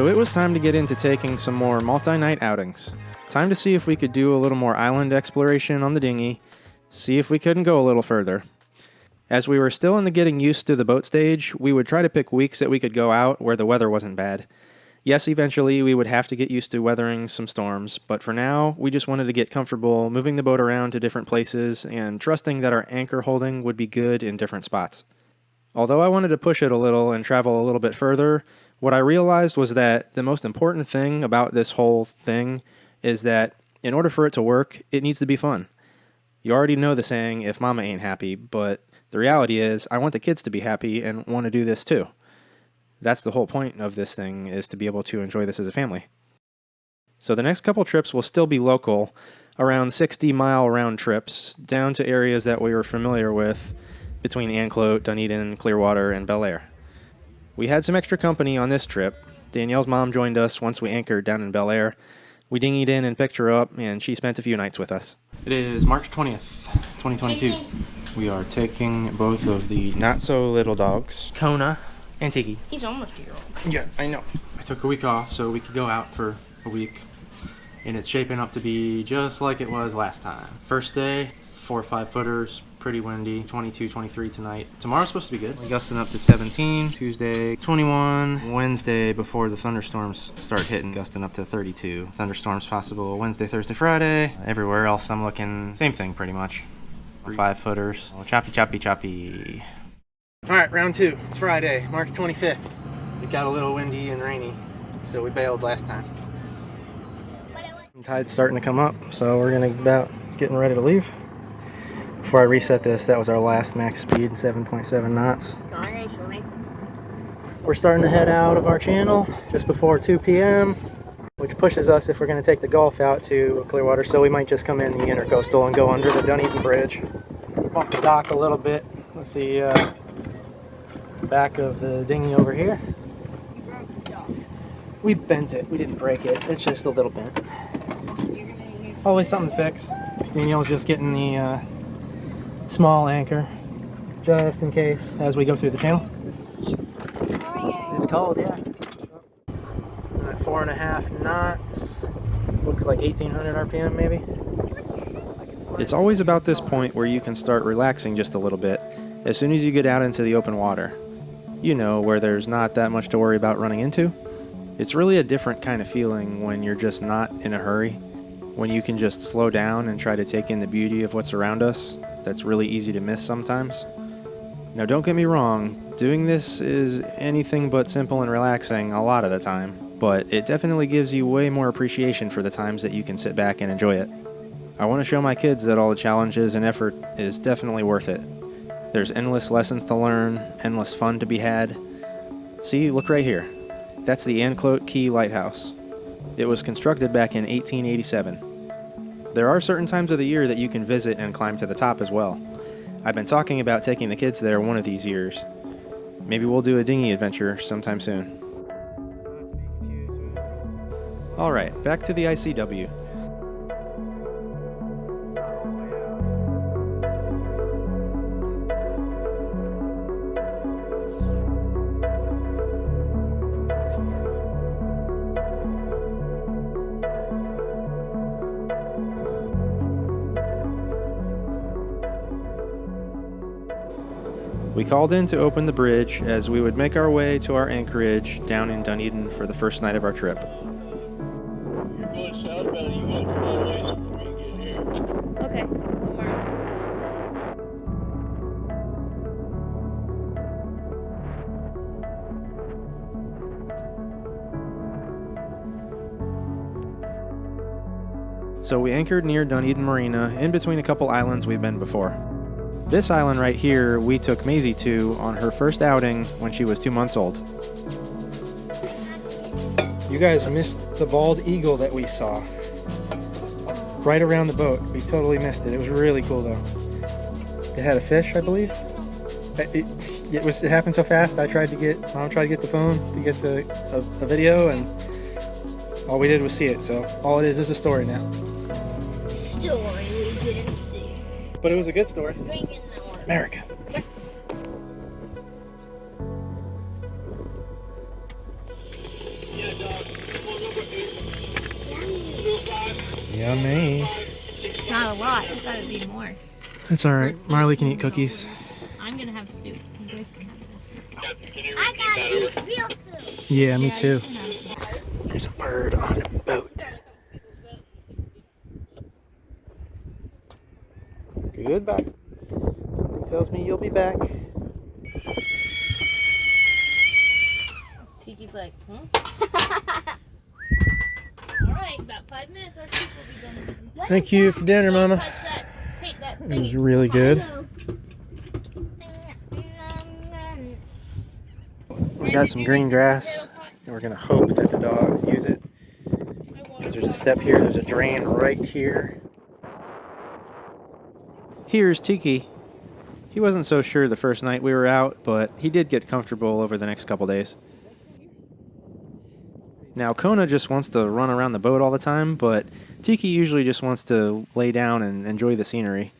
So it was time to get into taking some more multi-night outings. Time to see if we could do a little more island exploration on the dinghy, see if we couldn't go a little further. As we were still in the getting used to the boat stage, we would try to pick weeks that we could go out where the weather wasn't bad. Yes, eventually we would have to get used to weathering some storms, but for now, we just wanted to get comfortable moving the boat around to different places and trusting that our anchor holding would be good in different spots. Although I wanted to push it a little and travel a little bit further, what I realized was that the most important thing about this whole thing is that in order for it to work, it needs to be fun. You already know the saying, if mama ain't happy, but the reality is I want the kids to be happy and want to do this too. That's the whole point of this thing, is to be able to enjoy this as a family. So the next couple trips will still be local, around 60-mile round trips, down to areas that we were familiar with between Anclote, Dunedin, Clearwater, and Bel Air. We had some extra company on this trip. Danielle's mom joined us once we anchored down in Bel Air. We dinghied in and picked her up, and she spent a few nights with us. It is March 20th, 2022. We are taking both of the not-so-little dogs, Kona and Tiki. He's almost a year old. Yeah, I know. I took a week off so we could go out for a week, and it's shaping up to be just like it was last time. First day, 4 or 5 footers, pretty windy, 22, 23 tonight. Tomorrow's supposed to be good. We're gusting up to 17, Tuesday 21, Wednesday before the thunderstorms start hitting, gusting up to 32. Thunderstorms possible Wednesday, Thursday, Friday. Everywhere else I'm looking, same thing pretty much. 5 footers. Oh, choppy, choppy, choppy. Alright, round 2. It's Friday, March 25th. It got a little windy and rainy, so we bailed last time. The tide's starting to come up, so we're gonna about getting ready to leave. Before I reset this, that was our last max speed, 7.7 knots. We're starting to head out of our channel just before 2 p.m., which pushes us, if we're going to take the Gulf, out to Clearwater, so we might just come in the intercoastal and go under the Dunedin Bridge. Bump the dock a little bit with the back of the dinghy over here. We bent it. We didn't break it. It's just a little bent. Always something to fix. Danielle's just getting the small anchor, just in case, as we go through the channel. It's cold, yeah. At 4.5 knots. Looks like 1800 RPM maybe. It's always about this point where you can start relaxing just a little bit as soon as you get out into the open water. You know, where there's not that much to worry about running into. It's really a different kind of feeling when you're just not in a hurry, when you can just slow down and try to take in the beauty of what's around us. That's really easy to miss sometimes. Now don't get me wrong, doing this is anything but simple and relaxing a lot of the time, but it definitely gives you way more appreciation for the times that you can sit back and enjoy it. I want to show my kids that all the challenges and effort is definitely worth it. There's endless lessons to learn, endless fun to be had. See, look right here. That's the Anclote Key Lighthouse. It was constructed back in 1887. There are certain times of the year that you can visit and climb to the top as well. I've been talking about taking the kids there one of these years. Maybe we'll do a dinghy adventure sometime soon. Alright, back to the ICW. We called in to open the bridge as we would make our way to our anchorage down in Dunedin for the first night of our trip. You're going southbound, you got 12 days before you get here. Okay. So we anchored near Dunedin Marina, in between a couple islands we've been before. This island right here, we took Maisie to on her first outing when she was 2 months old. You guys missed the bald eagle that we saw. Right around the boat. We totally missed it. It was really cool though. It had a fish, I believe. It happened so fast. Mom tried to get the phone to get a video, and all we did was see it. So all it is a story now. Story we didn't see. But it was a good story. Bring in that one. America. Yeah, dog. Yummy. Not a lot. I thought it'd be more. That's alright. Marley can eat cookies. I'm gonna have soup. You guys can have this. Can you I repeat that got real soup. Yeah, me Yeah, too. you can have some. There's a bird on a boat. Goodbye. Something tells me you'll be back. Tiki's like, Alright, about 5 minutes our soup will be done. Thank you for dinner, Mama. Touch that. Hey, that It thing was is really good. We got some green grass, and we're gonna hope that the dogs use it. There's a step here, there's a drain right here. Here's Tiki. He wasn't so sure the first night we were out, but he did get comfortable over the next couple days. Now Kona just wants to run around the boat all the time, but Tiki usually just wants to lay down and enjoy the scenery.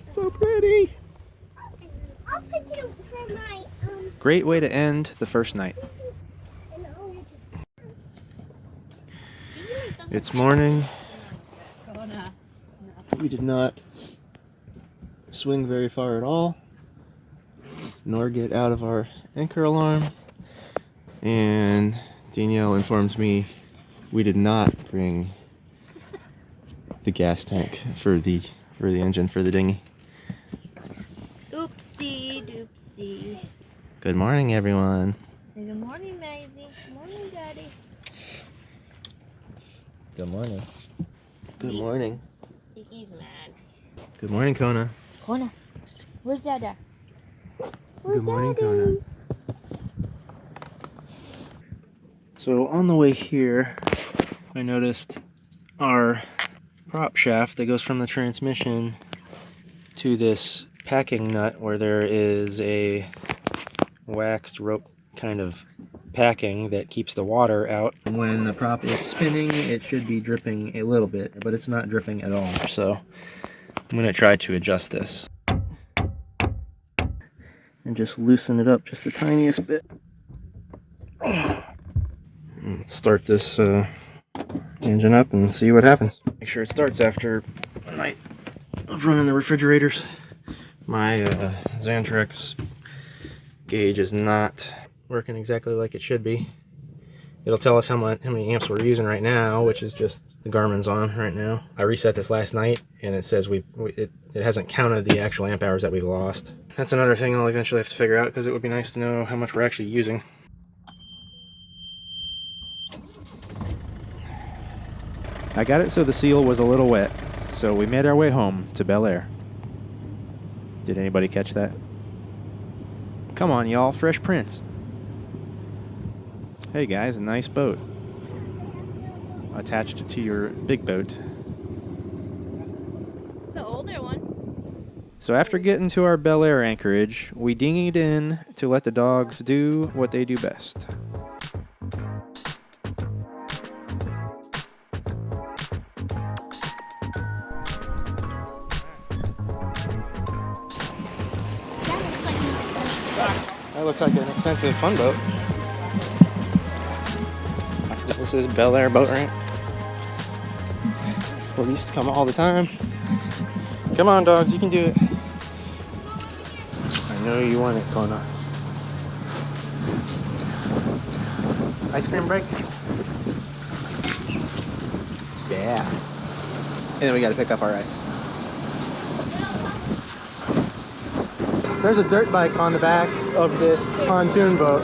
So pretty! I'll put you for my Great way to end the first night. It's morning. We did not swing very far at all, nor get out of our anchor alarm. And Danielle informs me we did not bring the gas tank for the engine for the dinghy. Oopsie doopsie. Good morning, everyone. Say good morning, Maisie. Good morning, Daddy. Good morning. Good morning. Tiki's mad. Good morning, Kona. Kona, where's Dada? Good morning, Kona. So on the way here, I noticed our prop shaft that goes from the transmission to this packing nut where there is a waxed rope kind of packing that keeps the water out. When the prop is spinning, it should be dripping a little bit, but it's not dripping at all. So I'm going to try to adjust this and just loosen it up just the tiniest bit. Let's start this engine up and see what happens. Make sure it starts after a night of running the refrigerators. My Xantrex gauge is not working exactly like it should be. It'll tell us how many amps we're using right now, which is just the Garmin's on right now. I reset this last night and it says it hasn't counted the actual amp hours that we've lost. That's another thing I'll eventually have to figure out, because it would be nice to know how much we're actually using. I got it so the seal was a little wet, so we made our way home to Bel Air. Did anybody catch that? Come on, y'all, Fresh Prince. Hey guys, a nice boat. Attached to your big boat. The older one. So after getting to our Bel Air anchorage, we dinghied in to let the dogs do what they do best. That looks like an expensive fun boat. This is Bel Air boat ramp. We used to come all the time. Come on, dogs, you can do it. I know you want it, Kona. Ice cream break? Yeah. And then we gotta pick up our ice. There's a dirt bike on the back of this pontoon boat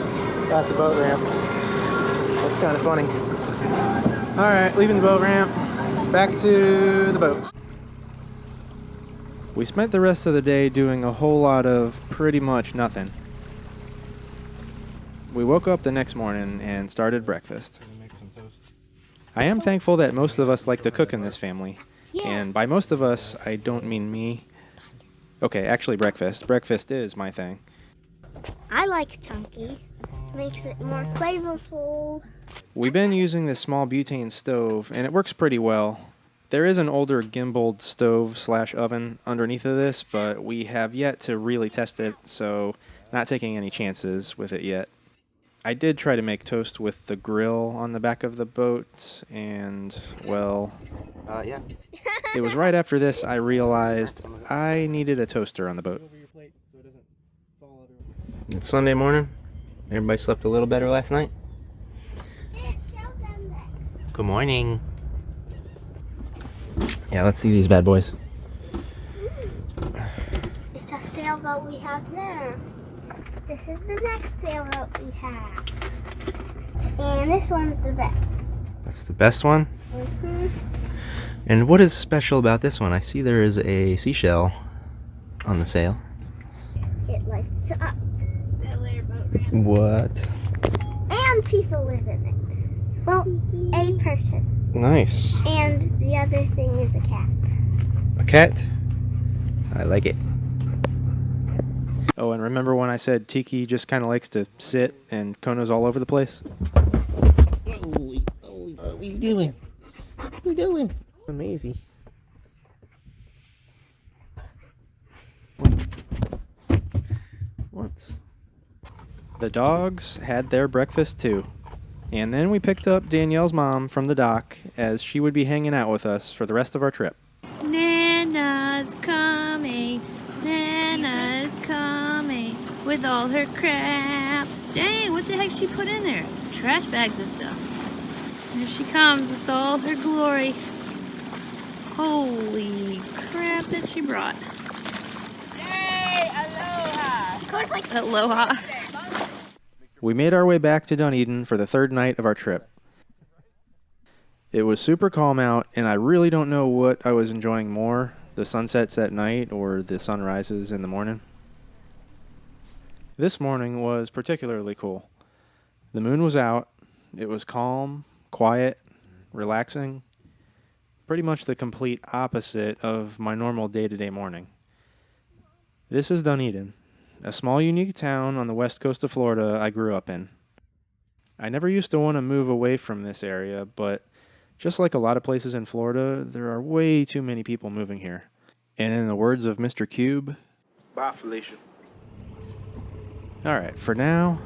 at the boat ramp. That's kind of funny. All right, leaving the boat ramp, back to the boat. We spent the rest of the day doing a whole lot of pretty much nothing. We woke up the next morning and started breakfast. I am thankful that most of us like to cook in this family. Yeah. And by most of us, I don't mean me. Okay, actually breakfast. Breakfast is my thing. I like chunky. Makes it more flavorful. We've been using this small butane stove, and it works pretty well. There is an older gimbaled stove/oven underneath of this, but we have yet to really test it, so not taking any chances with it yet. I did try to make toast with the grill on the back of the boat, and, well, yeah. It was right after this I realized I needed a toaster on the boat. It's Sunday morning. Everybody slept a little better last night. Good morning. Yeah, let's see these bad boys. It's a sailboat we have there. This is the next sailboat we have. And this one's the best. That's the best one? Mm-hmm. And what is special about this one? I see there is a seashell on the sail. It lights up. That later boat ramp. What? And people live in it. Well, a person. Nice. And the other thing is a cat. A cat? I like it. Oh, and remember when I said Tiki just kind of likes to sit and Kona's all over the place? What are you doing? What are you doing? Amazing. What? The dogs had their breakfast too. And then we picked up Danielle's mom from the dock as she would be hanging out with us for the rest of our trip. Nana's coming. Nana's coming with all her crap. Dang, what the heck she put in there? Trash bags and stuff. Here she comes with all her glory. Holy crap that she brought. Yay! Aloha! Of course, like Aloha. We made our way back to Dunedin for the third night of our trip. It was super calm out, and I really don't know what I was enjoying more, the sunsets at night or the sunrises in the morning. This morning was particularly cool. The moon was out. It was calm, quiet, relaxing. Pretty much the complete opposite of my normal day-to-day morning. This is Dunedin, a small, unique town on the west coast of Florida I grew up in. I never used to want to move away from this area, but just like a lot of places in Florida, there are way too many people moving here. And in the words of Mr. Cube, bye, Felicia. Alright, for now,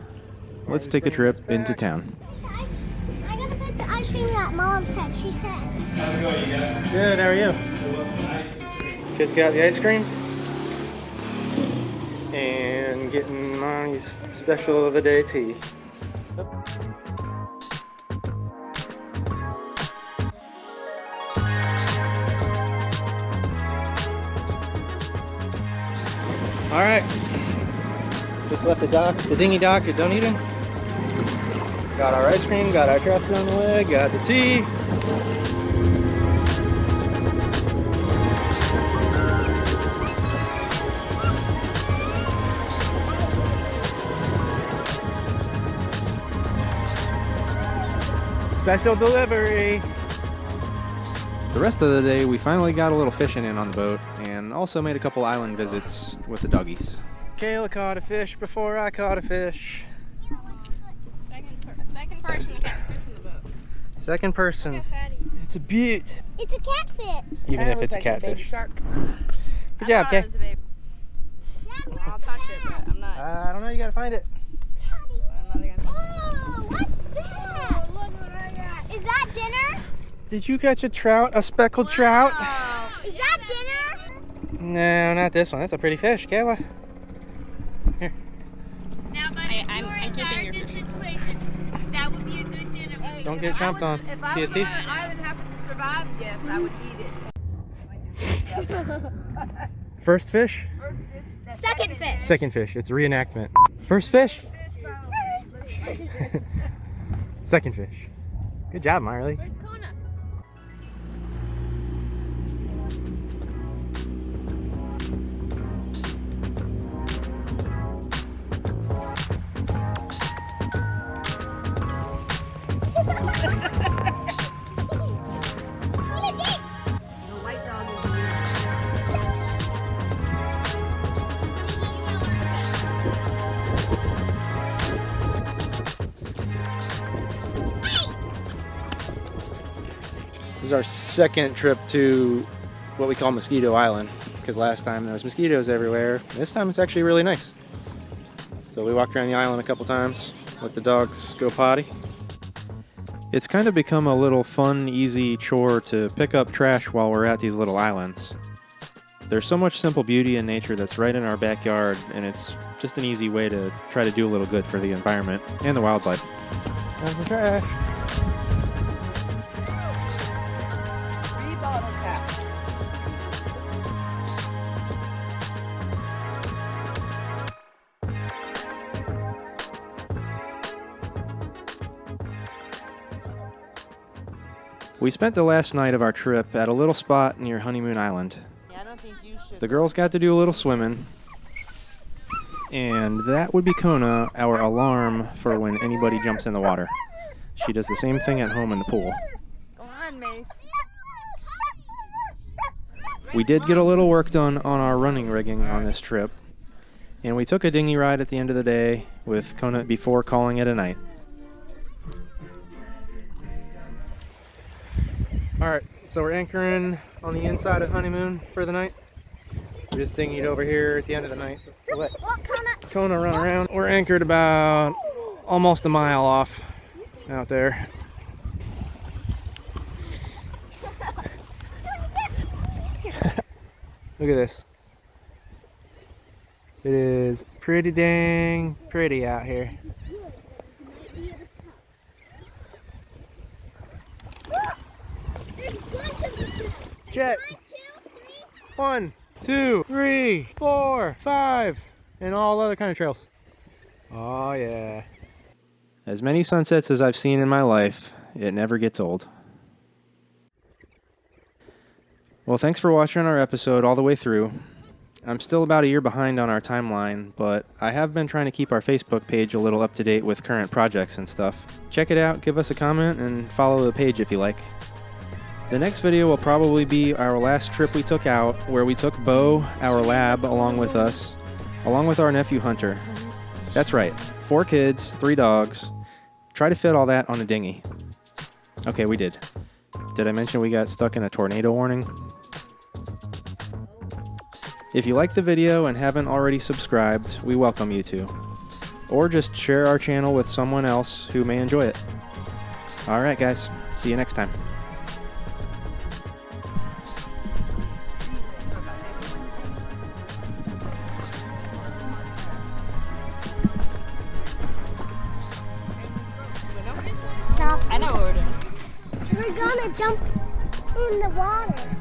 let's take a trip into town. I gotta put the ice cream that Mom said. She said. How's it going, you guys? Good, how are you? Kids got the ice cream? And getting Mommy's special of the day tea. Alright. Just left the dinghy dock at Dunedin. Got our ice cream, got our traps on the way, got the tea. Special delivery. The rest of the day, we finally got a little fishing in on the boat and also made a couple island visits with the doggies. Kayla caught a fish before I caught a fish. Second person to catch fish in the boat. Second person. It's a beaut. It's a catfish. Even if it's a catfish. Shark. Good job, Kay. I'll touch it, but I'm not. I don't know, you gotta find it. I'm not gonna. Oh, what's that? Look what I got. Is that dinner? Did you catch a trout? A speckled trout? Is that dinner? No, not this one. That's a pretty fish, Kayla. Here. Now, buddy, I'm keeping your fish. situation. That would be a good dinner. Don't get chomped on. If I See was his teeth? on an island having to survive, yes, I would eat it. First fish? Second fish. Second fish. It's a reenactment. First fish? Second fish. Good job, Marley. Where's Kona? This is our second trip to what we call Mosquito Island, because last time there was mosquitoes everywhere. This time it's actually really nice. So we walked around the island a couple times. let the dogs go potty. It's kind of become a little fun, easy chore to pick up trash while we're at these little islands. There's so much simple beauty in nature that's right in our backyard, and it's just an easy way to try to do a little good for the environment and the wildlife. Time for trash. 3 bottle caps. We spent the last night of our trip at a little spot near Honeymoon Island. Yeah, I don't think you should. The girls got to do a little swimming, and that would be Kona, our alarm for when anybody jumps in the water. She does the same thing at home in the pool. Go on, Mace. We did get a little work done on our running rigging on this trip, and we took a dinghy ride at the end of the day with Kona before calling it a night. Alright, so we're anchoring on the inside of Honeymoon for the night. We just dinghied over here at the end of the night to let Kona run around. We're anchored about almost a mile off out there. Look at this. It is pretty dang pretty out here. Jet. 1, 2, 3, 4, 5, and all other kind of trails. Oh yeah. As many sunsets as I've seen in my life, it never gets old. Well, thanks for watching our episode all the way through. I'm still about a year behind on our timeline, but I have been trying to keep our Facebook page a little up to date with current projects and stuff. Check it out, give us a comment, and follow the page if you like. The next video will probably be our last trip we took out, where we took Bo, our lab, along with us, along with our nephew Hunter. That's right, 4 kids, 3 dogs. Try to fit all that on a dinghy. Okay, we did. Did I mention we got stuck in a tornado warning? If you like the video and haven't already subscribed, we welcome you to. Or just share our channel with someone else who may enjoy it. Alright guys, see you next time. Stop. I know what we're doing. We're gonna jump in the water.